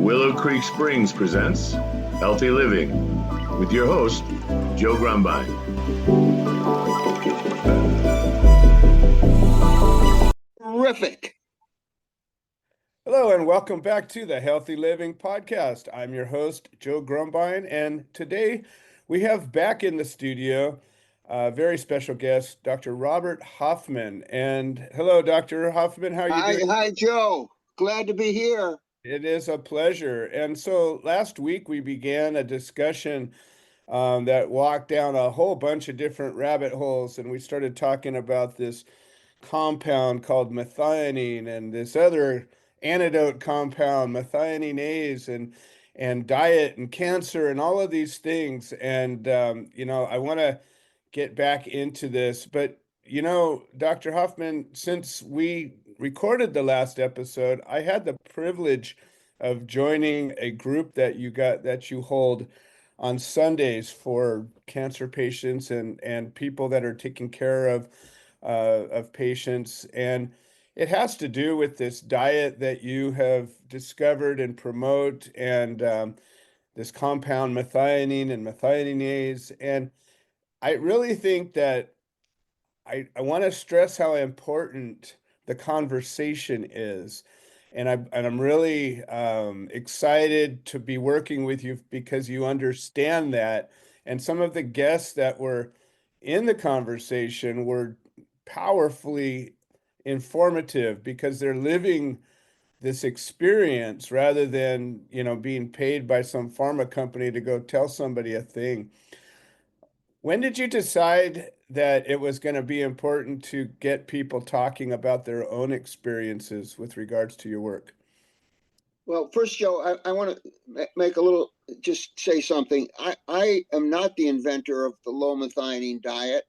Willow Creek Springs presents Healthy Living with your host, Joe Grumbine. Terrific. Hello and welcome back to the Healthy Living Podcast. I'm your host, Joe Grumbine, and today we have back in the studio a very special guest, Dr. Robert Hoffman. And hello, Dr. Hoffman, how are you doing? Hi, Joe. Glad to be here. It is a pleasure. And so last week we began a discussion that walked down a whole bunch of different rabbit holes, and we started talking about this compound called methionine and this other antidote compound, methionine-ase, and diet and cancer and all of these things. And I want to get back into this, but Dr. Hoffman, since we recorded the last episode, I had the privilege of joining a group that you hold on Sundays for cancer patients and people that are taking care of patients. And it has to do with this diet that you have discovered and promote, and this compound methionine and methionine-ase. And I really think that I want to stress how important the conversation is. And I'm really excited to be working with you because you understand that. And some of the guests that were in the conversation were powerfully informative because they're living this experience rather than, being paid by some pharma company to go tell somebody a thing. When did you decide that it was going to be important to get people talking about their own experiences with regards to your work? Well, first, Joe, I want to just say something. I am not the inventor of the low methionine diet.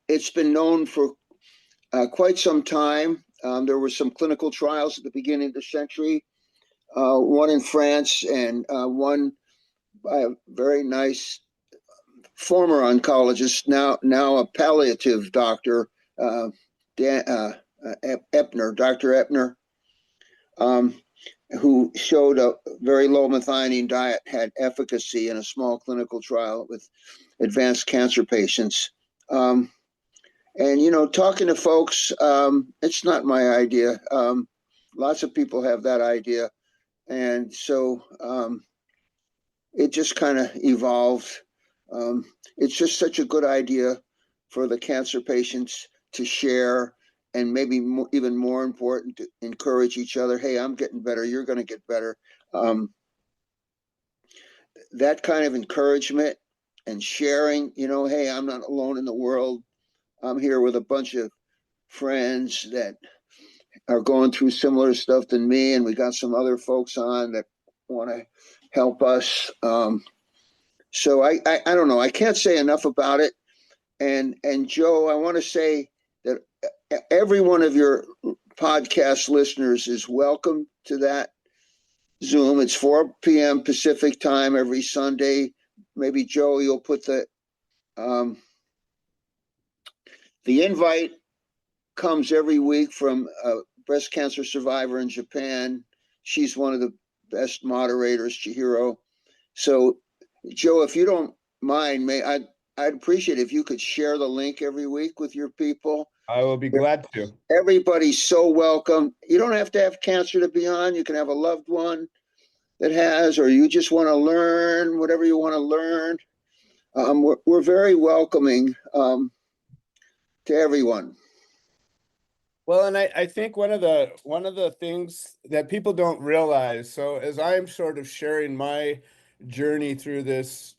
It's been known for quite some time. There were some clinical trials at the beginning of the century, one in France and one by a very nice former oncologist, now a palliative doctor, Dr. Ebner, who showed a very low methionine diet had efficacy in a small clinical trial with advanced cancer patients. And talking to folks, it's not my idea. Lots of people have that idea, and so it just kind of evolved. It's just such a good idea for the cancer patients to share, and maybe even more important, to encourage each other. Hey, I'm getting better. You're going to get better. That kind of encouragement and sharing, hey, I'm not alone in the world. I'm here with a bunch of friends that are going through similar stuff than me, and we got some other folks on that want to help us. So I don't know. I can't say enough about it. And Joe, I want to say that every one of your podcast listeners is welcome to that Zoom. It's 4 p.m. Pacific time every Sunday. Maybe Joe, you'll put the invite comes every week from a breast cancer survivor in Japan. She's one of the best moderators, Chihiro. So Joe, if you don't mind, I'd appreciate it if you could share the link every week with your people. I will be glad to. Everybody's so welcome. You don't have to have cancer to be on. You can have a loved one that has, or you just want to learn whatever you want to learn. We're very welcoming to everyone. Well, and I think one of the things that people don't realize, so as I'm sort of sharing my journey through this,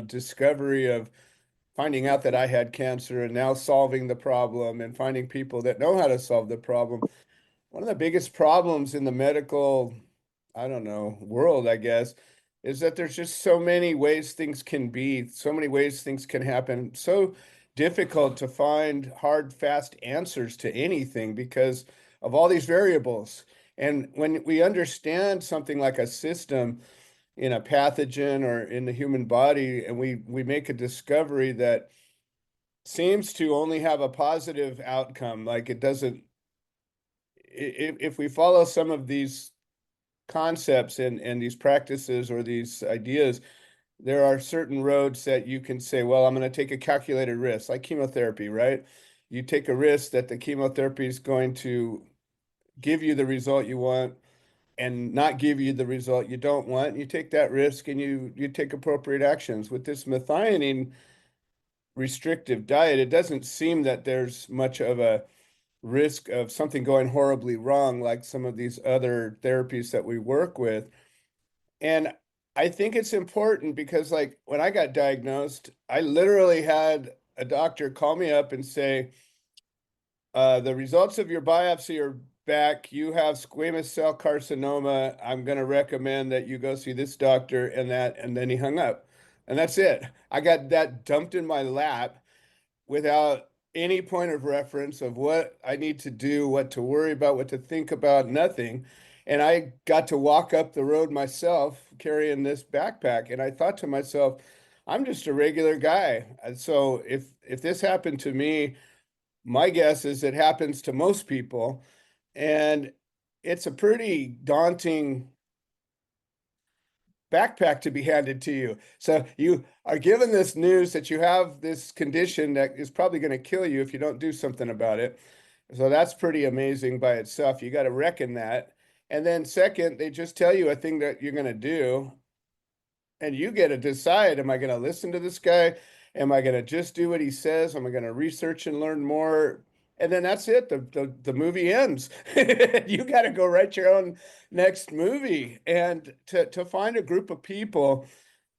discovery of finding out that I had cancer and now solving the problem and finding people that know how to solve the problem. One of the biggest problems in the medical, I don't know, world, I guess, is that there's just so many ways things can be, so many ways things can happen. So difficult to find hard, fast answers to anything because of all these variables. And when we understand something like a system in a pathogen or in the human body, and we make a discovery that seems to only have a positive outcome, like it doesn't, if we follow some of these concepts and these practices or these ideas, there are certain roads that you can say, well, I'm going to take a calculated risk, like chemotherapy, right? You take a risk that the chemotherapy is going to give you the result you want and not give you the result you don't want. And you take that risk and you take appropriate actions. With this methionine restrictive diet, it doesn't seem that there's much of a risk of something going horribly wrong like some of these other therapies that we work with. And I think it's important because, like, when I got diagnosed, I literally had a doctor call me up and say, the results of your biopsy are back. You have squamous cell carcinoma. I'm going to recommend that you go see this doctor and that. And then he hung up. And that's it. I got that dumped in my lap without any point of reference of what I need to do, what to worry about, what to think about, nothing. And I got to walk up the road myself carrying this backpack. And I thought to myself, I'm just a regular guy. And so if this happened to me, my guess is it happens to most people. And it's a pretty daunting backpack to be handed to you. So you are given this news that you have this condition that is probably going to kill you if you don't do something about it. So that's pretty amazing by itself. You got to reckon that. And then second, they just tell you a thing that you're going to do, and you get to decide, am I going to listen to this guy? Am I going to just do what he says? Am I going to research and learn more? And then that's it. The movie ends. You got to go write your own next movie. And to find a group of people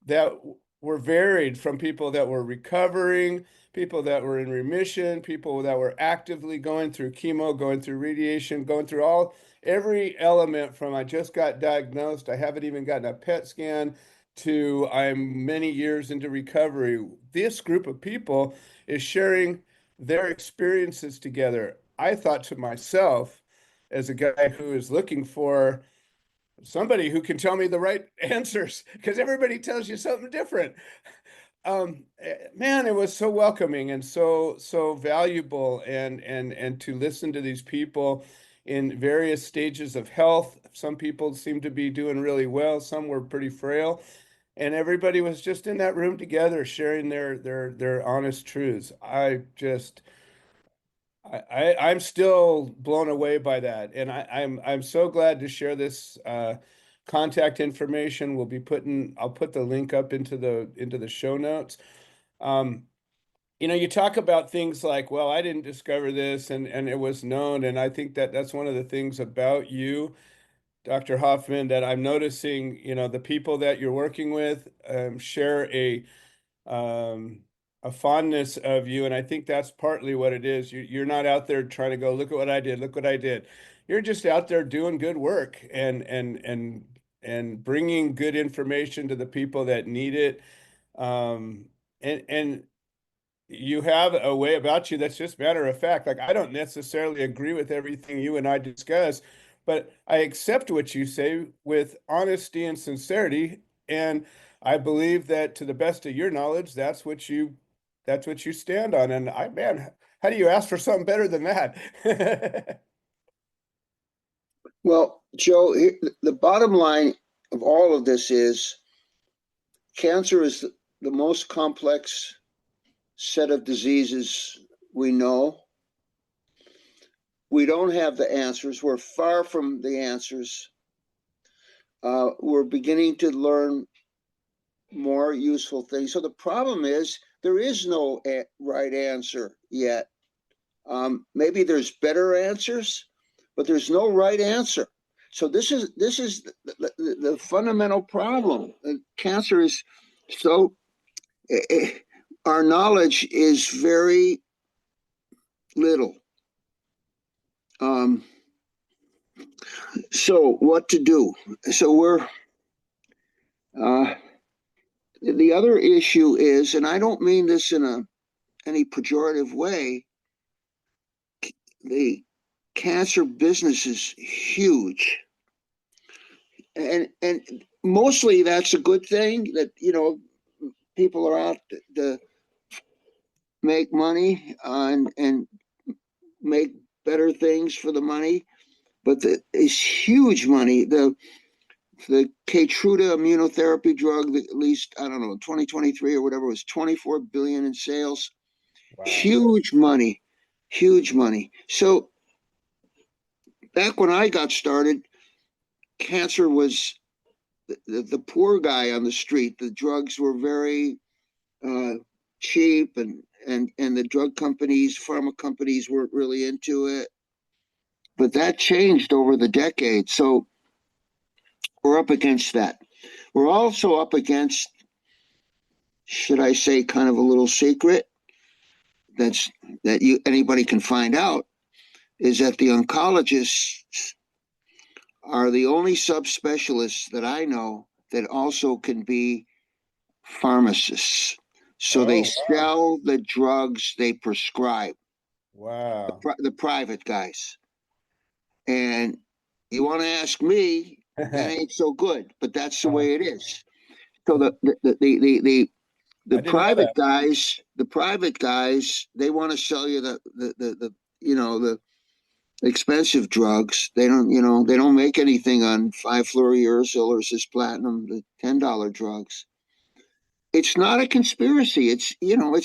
that were varied, from people that were recovering, people that were in remission, people that were actively going through chemo, going through radiation, going through every element, from I just got diagnosed, I haven't even gotten a PET scan, to I'm many years into recovery. This group of people is sharing their experiences together. I thought to myself, as a guy who is looking for somebody who can tell me the right answers, because everybody tells you something different. Man, it was so welcoming and so valuable, and to listen to these people in various stages of health. Some people seem to be doing really well, some were pretty frail, and everybody was just in that room together sharing their honest truths. I'm still blown away by that, and I'm so glad to share this contact information. I'll put the link up into the show notes. Um, you talk about things like, well, I didn't discover this, and it was known, and I think that that's one of the things about you, Dr. Hoffman, that I'm noticing. The people that you're working with share um, a fondness of you, and I think that's partly what it is. You're not out there trying to go, look at what I did, look what I did. You're just out there doing good work and bringing good information to the people that need it. And you have a way about you that's just matter of fact. Like, I don't necessarily agree with everything you and I discuss, but I accept what you say with honesty and sincerity. And I believe that, to the best of your knowledge, that's what you stand on. And man, how do you ask for something better than that? Well, Joe, the bottom line of all of this is cancer is the most complex set of diseases we know. We don't have the answers. We're far from the answers. We're beginning to learn more useful things. So the problem is there is no right answer yet. Maybe there's better answers, but there's no right answer. So this is the fundamental problem. Cancer is so our knowledge is very little. So what to do? So the other issue is, and I don't mean this in any pejorative way, the cancer business is huge. And mostly that's a good thing, that people are out to make money and make better things for the money, but it's huge money. the Keytruda immunotherapy drug, at least, I don't know, 2023 or whatever, was 24 billion in sales. Wow. Huge money, huge money. So back when I got started, cancer was the poor guy on the street. The drugs were very cheap, and the drug companies, pharma companies weren't really into it. But that changed over the decades. So we're up against that. We're also up against, should I say, kind of a little secret that anybody can find out, is that the oncologists are the only subspecialists that I know that also can be pharmacists. So they sell the drugs they prescribe. Wow. The private guys. And you want to ask me, that ain't so good, but that's the way it is. So the private guys, they want to sell you the expensive drugs. They don't make anything on 5-fluorouracil or cisplatin, the $10 drugs. It's not a conspiracy. It's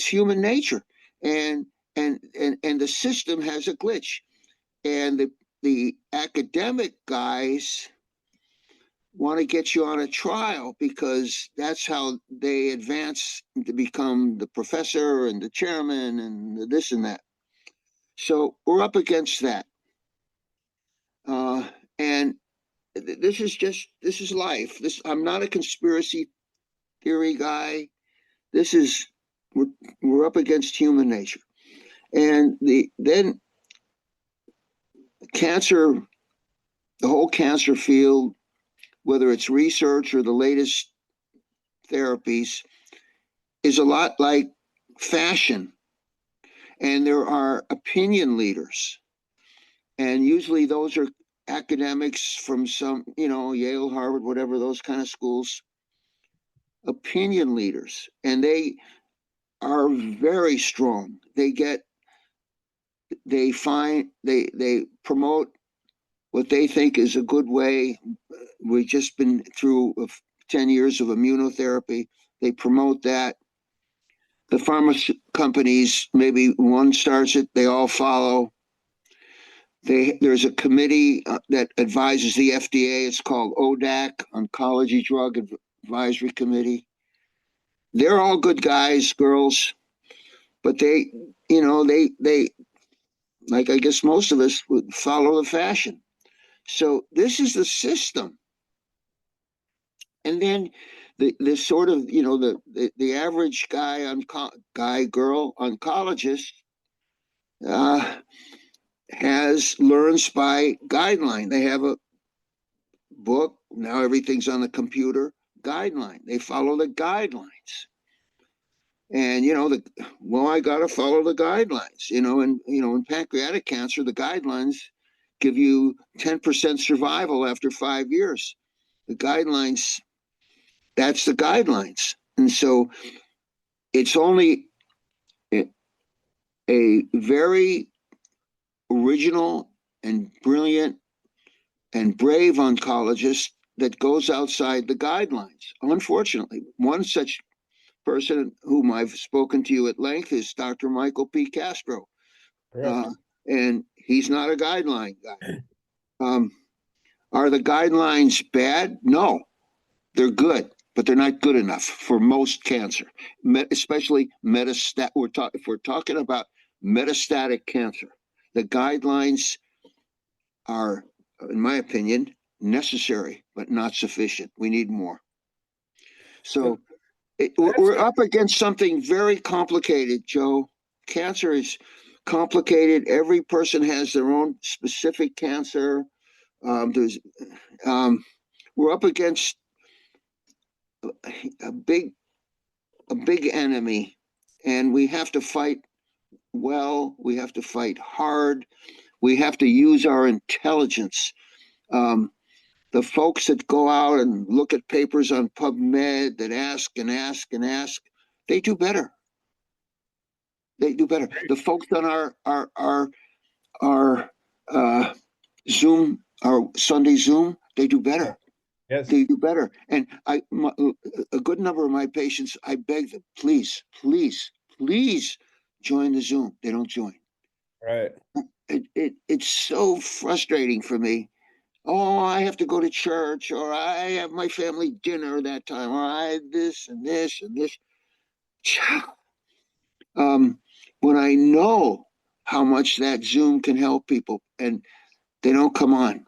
human nature, and the system has a glitch, and the academic guys want to get you on a trial because that's how they advance to become the professor and the chairman and this and that. So we're up against that. And this is life. I'm not a conspiracy theory guy. We're up against human nature. And then cancer, the whole cancer field, whether it's research or the latest therapies, is a lot like fashion. And there are opinion leaders. And usually those are academics from some, Yale, Harvard, whatever, those kind of schools, opinion leaders. And they are very strong. They promote what they think is a good way. We've just been through 10 years of immunotherapy. They promote that. The pharma companies, maybe one starts it, they all follow. There's a committee that advises the FDA. It's called ODAC, Oncology Drug Advisory Committee. They're all good guys, girls, but they like I guess most of us would follow the fashion. So this is the system. And then the sort of the average girl oncologist learns by guideline. They have a book, now everything's on the computer, guideline. They follow the guidelines. And I got to follow the guidelines. In pancreatic cancer, the guidelines give you 10% survival after 5 years. The guidelines, that's the guidelines. And so it's only a very original and brilliant and brave oncologist that goes outside the guidelines. Unfortunately, one such person whom I've spoken to you at length is Dr. Michael P. Castro. And he's not a guideline guy. Are the guidelines bad? No, they're good, but they're not good enough for most cancer, especially metastatic. If we're talking about metastatic cancer, the guidelines are, in my opinion, necessary, but not sufficient. We need more. So we're up against something very complicated, Joe. Cancer is complicated. Every person has their own specific cancer. We're up against a big enemy, and we have to fight well. We have to fight hard. We have to use our intelligence. The folks that go out and look at papers on PubMed that ask and ask and ask, they do better. They do better. The folks on our Zoom, our Sunday Zoom, they do better. Yes. they do better. And a good number of my patients, I beg them, please, please, please join the Zoom. They don't join. Right. It's so frustrating for me. Oh, I have to go to church, or I have my family dinner that time, or I this and this and this. Um, when I know how much that Zoom can help people, and they don't come on.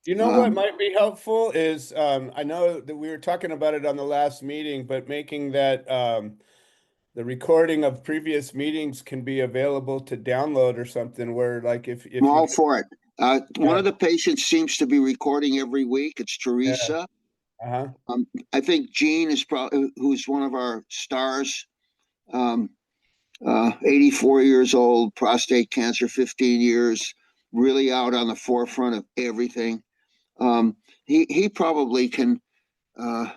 You know what Um, might be helpful is I know that we were talking about it on the last meeting, but making that the recording of previous meetings can be available to download or something where like I'm if you all get for it. One yeah, of the patients seems to be recording every week. It's yeah, Teresa. uh-huh. I think Jean is probably who's one of our stars. 84 years old, prostate cancer, 15 years, really out on the forefront of everything. Um, he probably can. Uh,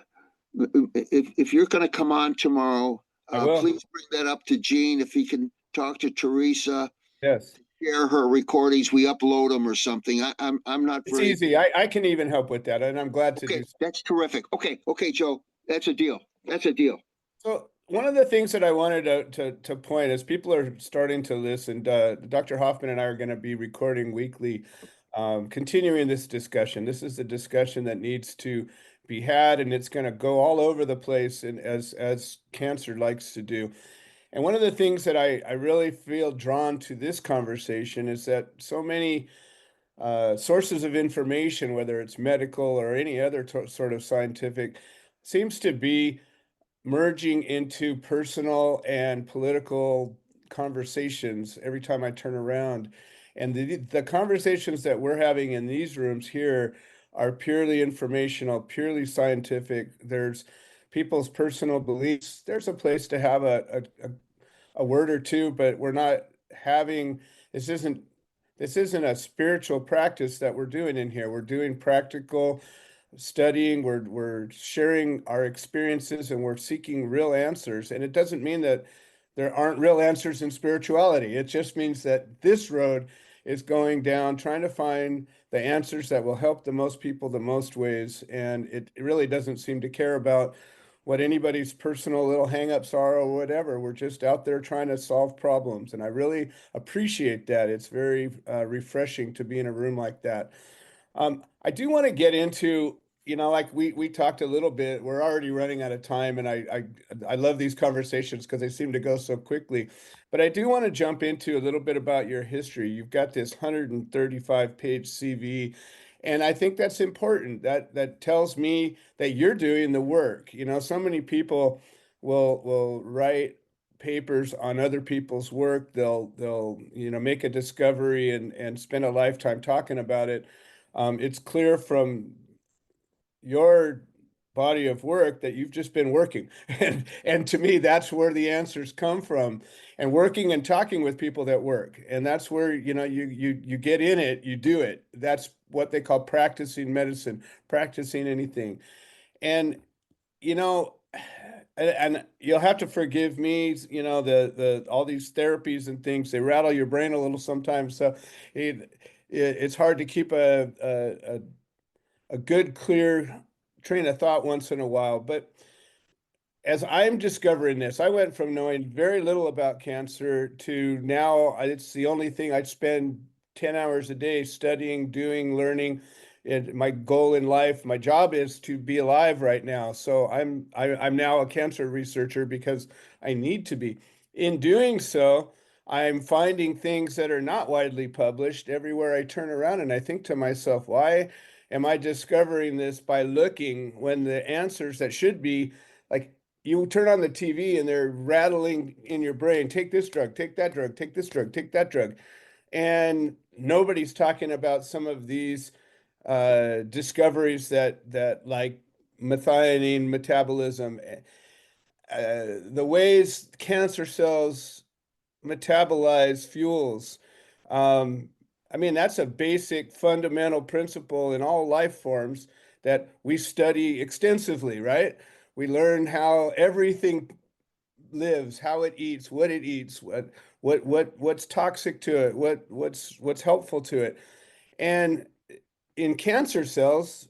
if you're going to come on tomorrow, I will. please bring that up to Gene. If he can talk to Teresa, Yes. share her recordings, we upload them or something. I'm not It's very easy. I can even help with that, and I'm glad to okay. do so. That's terrific. Okay, Joe, that's a deal. That's a deal. So one of the things that I wanted to point as people are starting to listen, Dr. Hoffman and I are going to be recording weekly, continuing this discussion. This is a discussion that needs to be had, and it's going to go all over the place, and as cancer likes to do. And one of the things that I really feel drawn to this conversation is that so many sources of information, whether it's medical or any other sort of scientific, seems to be merging into personal and political conversations every time I turn around. And the conversations that we're having in these rooms here are purely informational, purely scientific. There's people's personal beliefs. There's a place to have a word or two, but we're not having this isn't this isn't a spiritual practice that we're doing in here. We're doing practical studying, we're sharing our experiences, and we're seeking real answers. And it doesn't mean that there aren't real answers in spirituality. It just means that this road is going down trying to find the answers that will help the most people the most ways. And it really doesn't seem to care about what anybody's personal little hangups are or whatever. We're just out there trying to solve problems. And I really appreciate that. It's very refreshing to be in a room like that. I do want to get into, like we talked a little bit. We're already running out of time, and I love these conversations because they seem to go so quickly. But I do want to jump into a little bit about your history. You've got this 135-page CV, and I think that's important. That tells me that you're doing the work. So many people will write papers on other people's work. They'll make a discovery and spend a lifetime talking about it. It's clear from your body of work that you've just been working. And to me, that's where the answers come from. And working and talking with people that work. And that's where, you get in it, you do it. That's what they call practicing medicine, practicing anything. And you know, and you'll have to forgive me, the all these therapies and things, they rattle your brain a little sometimes. So it's hard to keep a good, clear train of thought once in a while. But as I'm discovering this, I went from knowing very little about cancer to now it's the only thing I'd spend 10 hours a day studying, doing, learning. And my goal in life, my job is to be alive right now. So I'm now a cancer researcher because I need to be. In doing so, I'm finding things that are not widely published everywhere I turn around. And I think to myself, why am I discovering this by looking when the answers that should be like you turn on the TV and they're rattling in your brain, take this drug, take that drug, take this drug, take that drug. And nobody's talking about some of these discoveries that like methionine metabolism, the ways cancer cells metabolize fuels. Um, I mean, that's a basic fundamental principle in all life forms that we study extensively, right? We learn how everything lives, how it eats, what's toxic to it, what's helpful to it. And in cancer cells,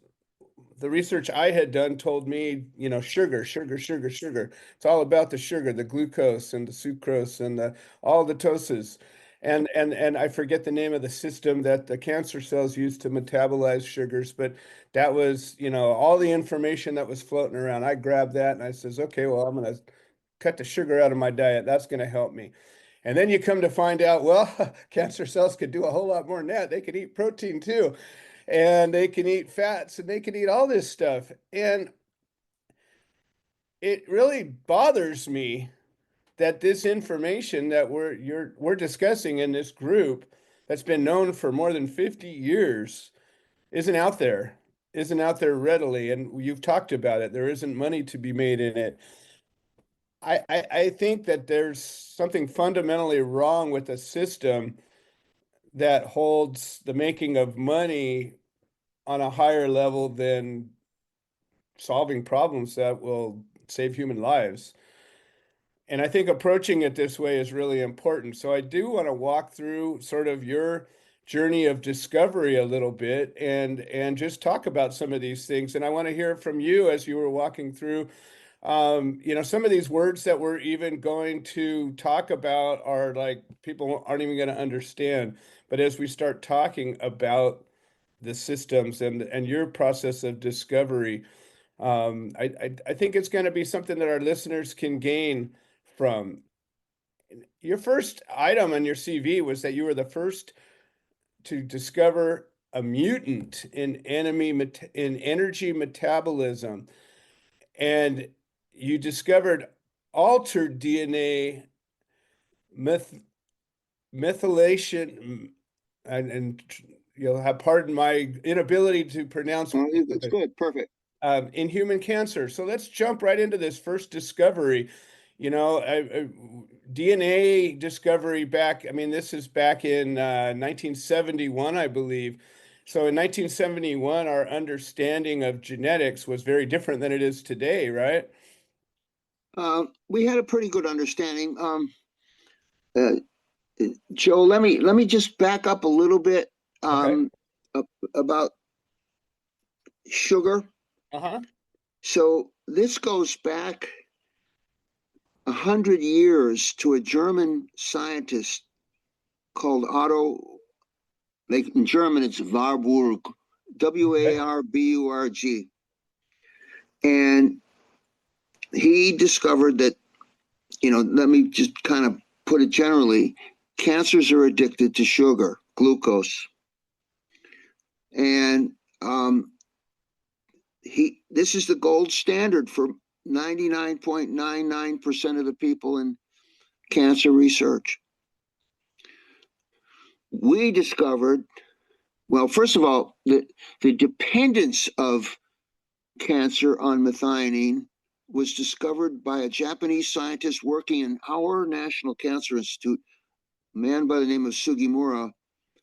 the research I had done told me, sugar, sugar, sugar, sugar. It's all about the sugar, the glucose and the sucrose and all the toses. And I forget the name of the system that the cancer cells use to metabolize sugars, but that was, all the information that was floating around. I grabbed that and I says, okay, well, I'm going to cut the sugar out of my diet. That's going to help me. And then you come to find out, well, cancer cells could do a whole lot more than that. They could eat protein too, and they can eat fats, and they can eat all this stuff. And it really bothers me that this information that we're discussing in this group that's been known for more than 50 years isn't out there, isn't out there readily. And you've talked about it. There isn't money to be made in it. I think that there's something fundamentally wrong with the system that holds the making of money on a higher level than solving problems that will save human lives. And I think approaching it this way is really important. So I do want to walk through sort of your journey of discovery a little bit and just talk about some of these things. And I want to hear from you as you were walking through. Some of these words that we're even going to talk about are like people aren't even going to understand. But as we start talking about the systems and your process of discovery, I think it's going to be something that our listeners can gain from. Your first item on your CV was that you were the first to discover a mutant in energy metabolism, and you discovered altered DNA methylation, and you'll have pardon my inability to pronounce That's good. Perfect. in human cancer. So let's jump right into this first discovery. DNA discovery back, I mean, this is back in 1971, I believe. So in 1971, our understanding of genetics was very different than it is today, right? We had a pretty good understanding. Uh, Joe, let me just back up a little bit Okay. about sugar. Uh-huh. So this goes back 100 years to a German scientist called Otto. Like in German, it's Warburg, Okay. Warburg, and he discovered that. Let me just kind of put it generally. Cancers are addicted to sugar, glucose, and this is the gold standard for 99.99% of the people in cancer research. We discovered, well, first of all, the dependence of cancer on methionine was discovered by a Japanese scientist working in our National Cancer Institute, a man by the name of Sugimura,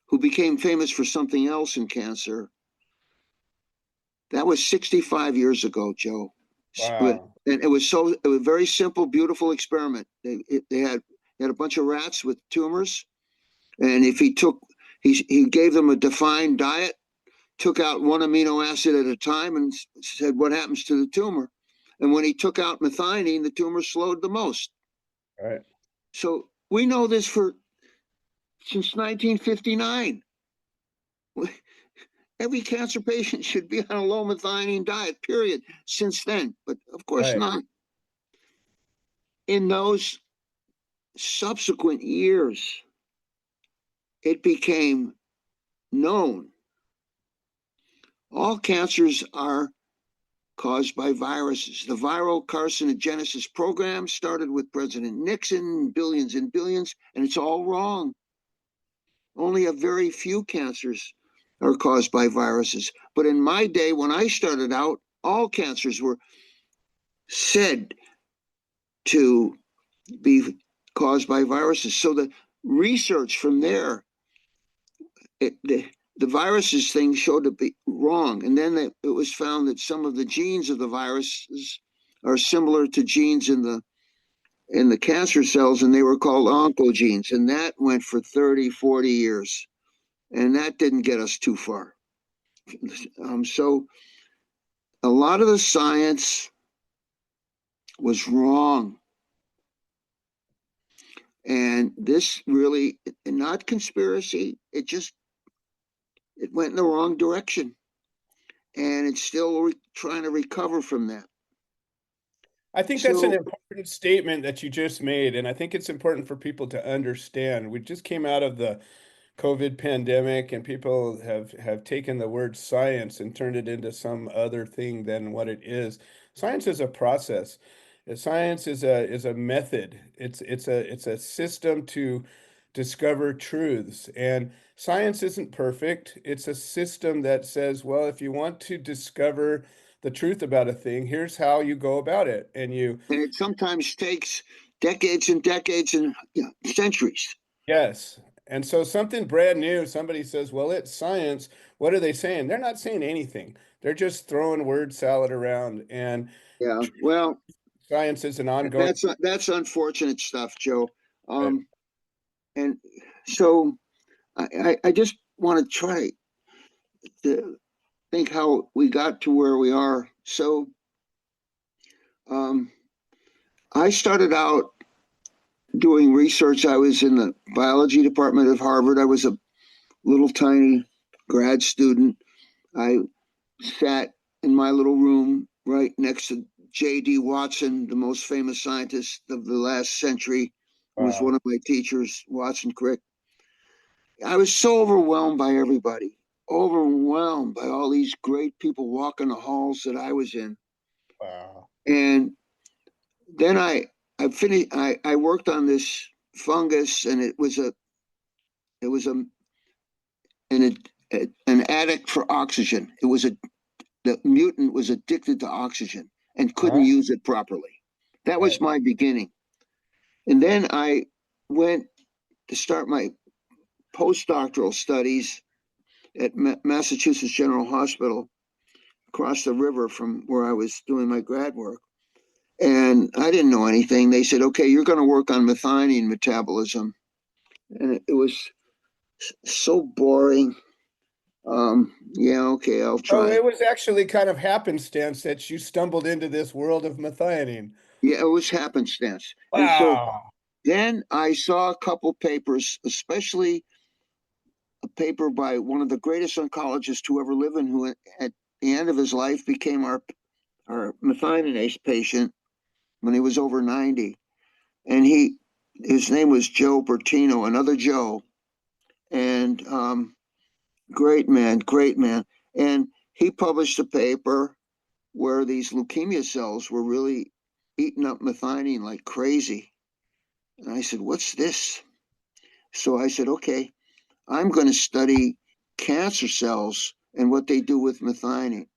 who became famous for something else in cancer. That was 65 years ago, Joe. Wow. And it was a very simple, beautiful experiment. They had a bunch of rats with tumors, and if he gave them a defined diet, took out one amino acid at a time, and said what happens to the tumor. And when he took out methionine, the tumor slowed the most. Right. So we know this since 1959. Every cancer patient should be on a low methionine diet, period, since then. But of course Right. not. In those subsequent years, it became known all cancers are caused by viruses. The viral carcinogenesis program started with President Nixon, billions and billions, and it's all wrong. Only a very few cancers are caused by viruses. But in my day, when I started out, all cancers were said to be caused by viruses. So the research from there, the viruses thing showed to be wrong. And then it was found that some of the genes of the viruses are similar to genes in the cancer cells, and they were called oncogenes. And that went for 30, 40 years. And that didn't get us too far. So a lot of the science was wrong. And this really, not conspiracy, it went in the wrong direction. And it's still trying to recover from that. I think that's an So, important statement that you just made, and I think it's important for people to understand. We just came out of the COVID pandemic, and people have taken the word science and turned it into some other thing than what it is. Science is a process. Science is a method. It's a system to discover truths. And science isn't perfect. It's a system that says, well, if you want to discover the truth about a thing, here's how you go about it. And it sometimes takes decades and decades and centuries. yes. And so something brand new, somebody says, well, it's science. What are they saying? They're not saying anything. They're just throwing word salad around. And Yeah. Well, science is an ongoing. that's unfortunate stuff, Joe. Right. And so I just want to try to think how we got to where we are. So um, I started out doing research. I was in the biology department at Harvard. I was a little tiny grad student. I sat in my little room right next to J.D. Watson, the most famous scientist of the last century, who was one Wow. of my teachers, Watson Crick. I was so overwhelmed by everybody, overwhelmed by all these great people walking the halls that I was in. Wow. And then I finished. I worked on this fungus, and it was an an addict for oxygen. It was the mutant was addicted to oxygen and couldn't Huh? use it properly. That was Right. my beginning. And then I went to start my postdoctoral studies at Massachusetts General Hospital across the river from where I was doing my grad work. And I didn't know anything. They said, okay, you're going to work on methionine metabolism. And it was so boring. Yeah, okay, I'll So try. it was actually kind of happenstance that you stumbled into this world of methionine. Yeah, it was happenstance. And so Wow. then I saw a couple papers, especially a paper by one of the greatest oncologists to ever live in, who at the end of his life became our methionase patient when he was over 90. And his name was Joe Bertino, another Joe. And great man, great man. And he published a paper where these leukemia cells were really eating up methionine like crazy. And I said, what's this? So I said, okay, I'm going to study cancer cells and what they do with methionine.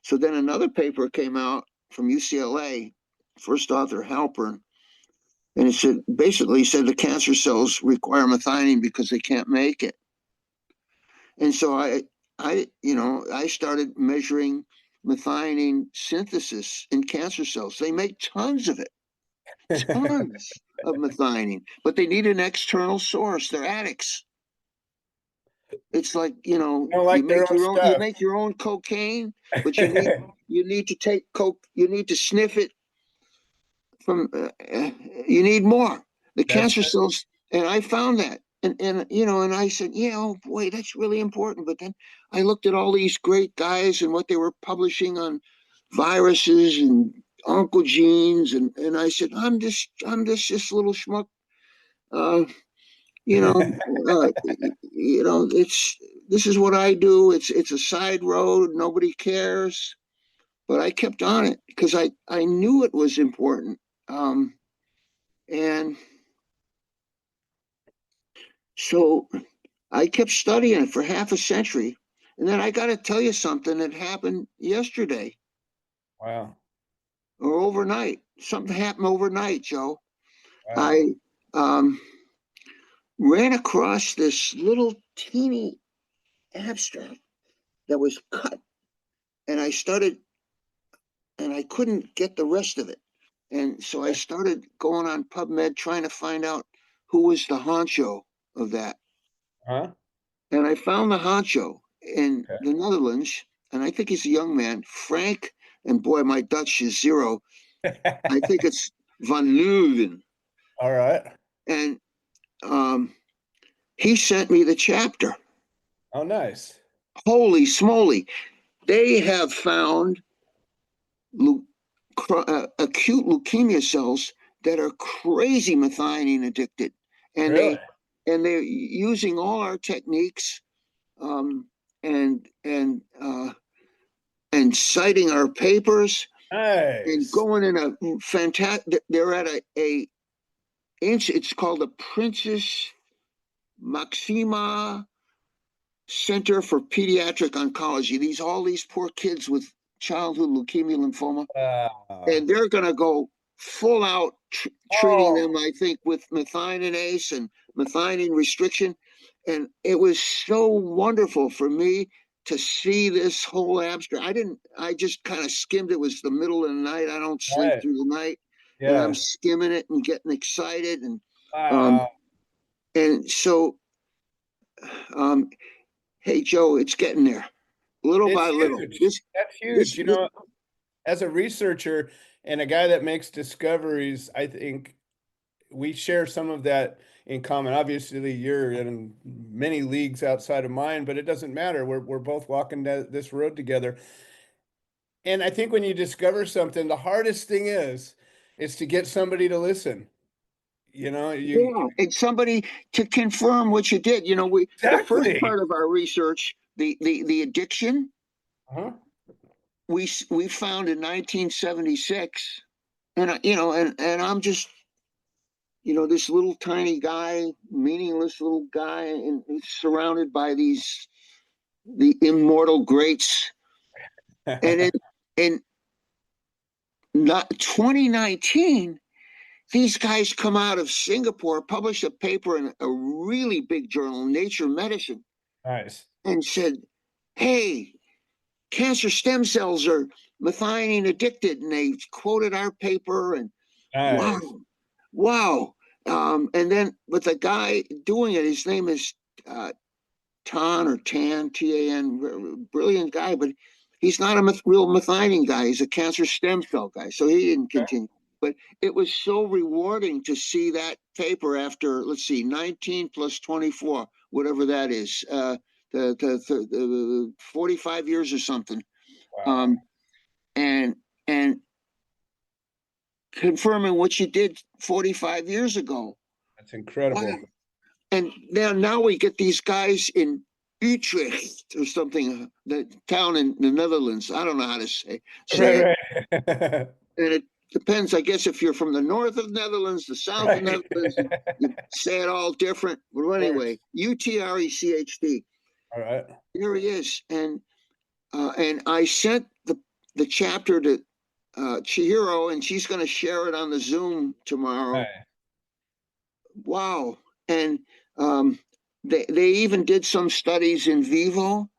So then another paper came out from UCLA, first author Halpern, and it said basically said the cancer cells require methionine because they can't make it. And so I started measuring methionine synthesis in cancer cells. They make tons of it, tons of methionine, but they need an external source. They're addicts. It's like, Don't you like their make own you stuff. make your own cocaine, but you need to take coke, you need to sniff it from you need more. The That's cancer cells, and I found that. And I said, yeah, oh boy, that's really important. But then I looked at all these great guys and what they were publishing on viruses and oncogenes, and I said, I'm just little schmuck. Uh, you know, it's this is what I do. It's a side road. Nobody cares, but I kept on it because I knew it was important. Um, and so I kept studying it for half a century. And then I got to tell you something that happened yesterday wow. or overnight. Something happened overnight, Joe. Wow. I um, ran across this little teeny abstract that was cut, and I couldn't get the rest of it. And so I Okay. started going on PubMed trying to find out who was the honcho of that. Huh? And I found the honcho in Okay. the Netherlands, and I think he's a young man, Frank and boy, my Dutch is zero. I think it's Van Leuven. All right. And he sent me the chapter. Oh, nice. Holy smoly. They have found acute leukemia cells that are crazy methionine addicted. And Really? they're using all our techniques, and citing our papers and Nice. going in a fantastic. They're at a inch. It's called the Princess Maxima Center for Pediatric Oncology. All these poor kids with childhood leukemia, lymphoma, and they're going to go full out treating them, I think, with methionase and methionine restriction. And it was so wonderful for me to see this whole abstract. I just kind of skimmed it. It was the middle of the night. I don't sleep Right. through the night. And I'm Yeah. skimming it and getting excited. Wow. And so, um, hey, Joe, it's getting there little It's by little. huge. That's huge. This As a researcher and a guy that makes discoveries, I think we share some of that in common. Obviously, you're in many leagues outside of mine, but it doesn't matter. We're both walking this road together. And I think when you discover something, the hardest thing is to get somebody to listen. Yeah, and somebody to confirm what you did. The first Exactly. part of our research, the addiction, Uh-huh. we found in 1976, and and I'm just this little tiny guy, meaningless little guy, and surrounded by the immortal greats, and in 2019. These guys come out of Singapore, published a paper in a really big journal, Nature Medicine, Nice. and said, hey, cancer stem cells are methionine addicted. And they quoted our paper, and wow, Nice. wow. And then, but the guy doing it, his name is Tan, brilliant guy, but he's not a real methionine guy. He's a cancer stem cell guy. So he didn't continue. But it was so rewarding to see that paper after, let's see, 19 plus 24, whatever that is, the 45 years or something. Wow. And and confirming what you did 45 years ago. That's incredible. Wow. And now we get these guys in Utrecht or something, the town in the Netherlands. I don't know how to say it. Right. And it depends, I guess, if you're from the north of Netherlands, the south of Right. Netherlands, you say it all different. But anyway, Utrecht. All right. Here he is, and I sent the chapter to Chihiro, and she's going to share it on the Zoom tomorrow. Right. Wow. And they even did some studies in vivo,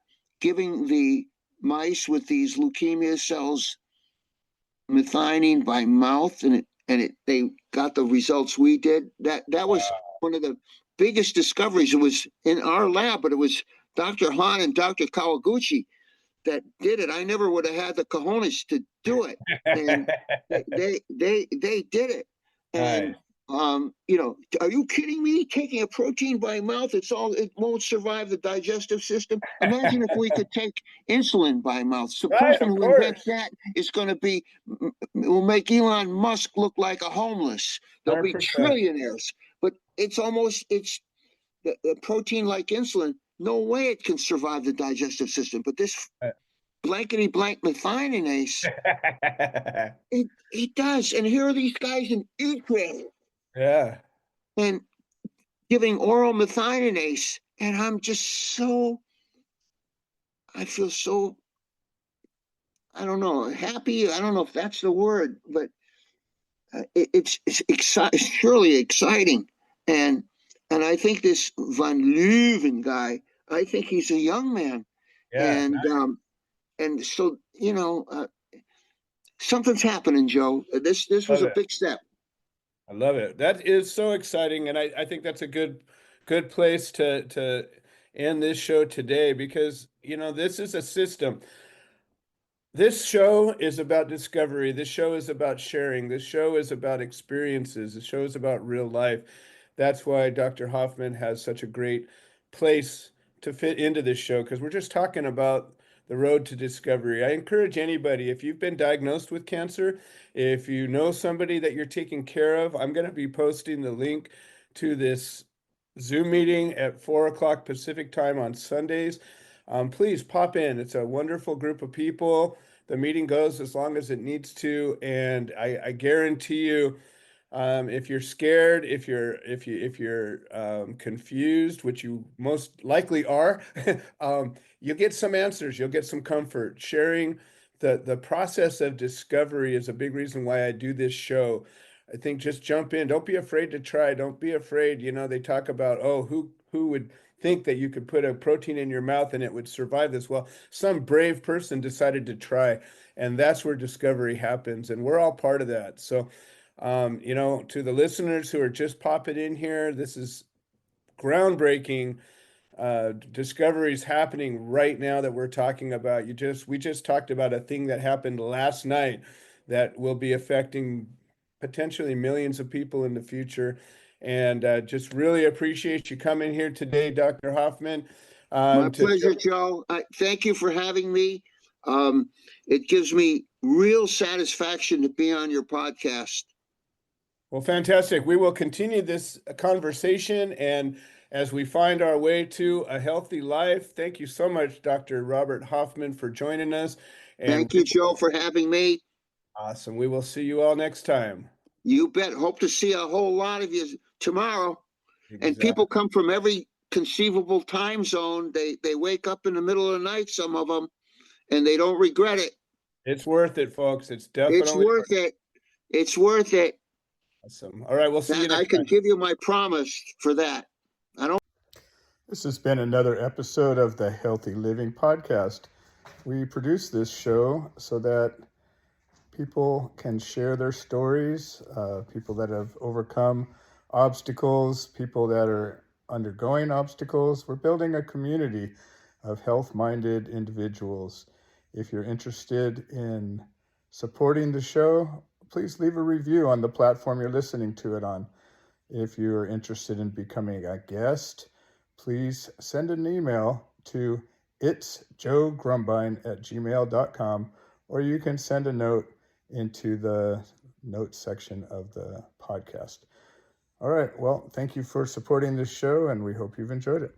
giving the mice with these leukemia cells methionine by mouth, and they got the results we did. That was one of the biggest discoveries. It was in our lab, but it was Dr. Han and Dr. Kawaguchi that did it. I never would have had the cojones to do it, and they did it. And Nice. are you kidding me? Taking a protein by mouth, it won't survive the digestive system. Imagine if we could take insulin by mouth. The Right, person of who course. invents that will make Elon Musk look like a homeless. They'll be 100%. trillionaires. But it's the protein like insulin. No way it can survive the digestive system. But this blankety blank methionase, it does. And here are these guys in Utrecht. Yeah. And giving oral methionase, and I feel so, I don't know, happy. I don't know if that's the word, but it's surely exciting. And I think this Van Leuven guy, I think he's a young man, Yeah. and so something's happening, Joe. This was Love a it. big step. I love it. That is so exciting. And I think that's a good place to end this show today because, this is a system. This show is about discovery. This show is about sharing. This show is about experiences. This show is about real life. That's why Dr. Hoffman has such a great place to fit into this show, because we're just talking about the road to discovery. I encourage anybody, if you've been diagnosed with cancer, if you know somebody that you're taking care of, I'm going to be posting the link to this Zoom meeting at 4 o'clock Pacific time on Sundays. Please pop in. It's a wonderful group of people. The meeting goes as long as it needs to, and I guarantee you, if you're scared, if you're confused, which you most likely are, you'll get some answers. You'll get some comfort. Sharing the process of discovery is a big reason why I do this show. I think just jump in. Don't be afraid to try. Don't be afraid. You know, they talk about, oh, who would think that you could put a protein in your mouth and it would survive this? Well, some brave person decided to try, and that's where discovery happens, and we're all part of that. So, to the listeners who are just popping in here, this is groundbreaking discoveries happening right now that we're talking about. We just talked about a thing that happened last night that will be affecting potentially millions of people in the future. And just really appreciate you coming here today, Dr. Hoffman. My pleasure, Joe. Thank you for having me. It gives me real satisfaction to be on your podcast. Well, fantastic. We will continue this conversation, and as we find our way to a healthy life. Thank you so much, Dr. Robert Hoffman, for joining us. And thank you, Joe, for having me. Awesome. We will see you all next time. You bet. Hope to see a whole lot of you tomorrow. Exactly. And people come from every conceivable time zone. They wake up in the middle of the night, some of them, and they don't regret it. It's worth it, folks. It's definitely worth it. It's worth it. Awesome. All right, we'll see you next time. I can give you my promise for that. This has been another episode of the Healthy Living Podcast. We produce this show so that people can share their stories, people that have overcome obstacles, people that are undergoing obstacles. We're building a community of health-minded individuals. If you're interested in supporting the show, please leave a review on the platform you're listening to it on. If you're interested in becoming a guest, please send an email to itsjoegrumbine@gmail.com, or you can send a note into the notes section of the podcast. All right. Well, thank you for supporting this show, and we hope you've enjoyed it.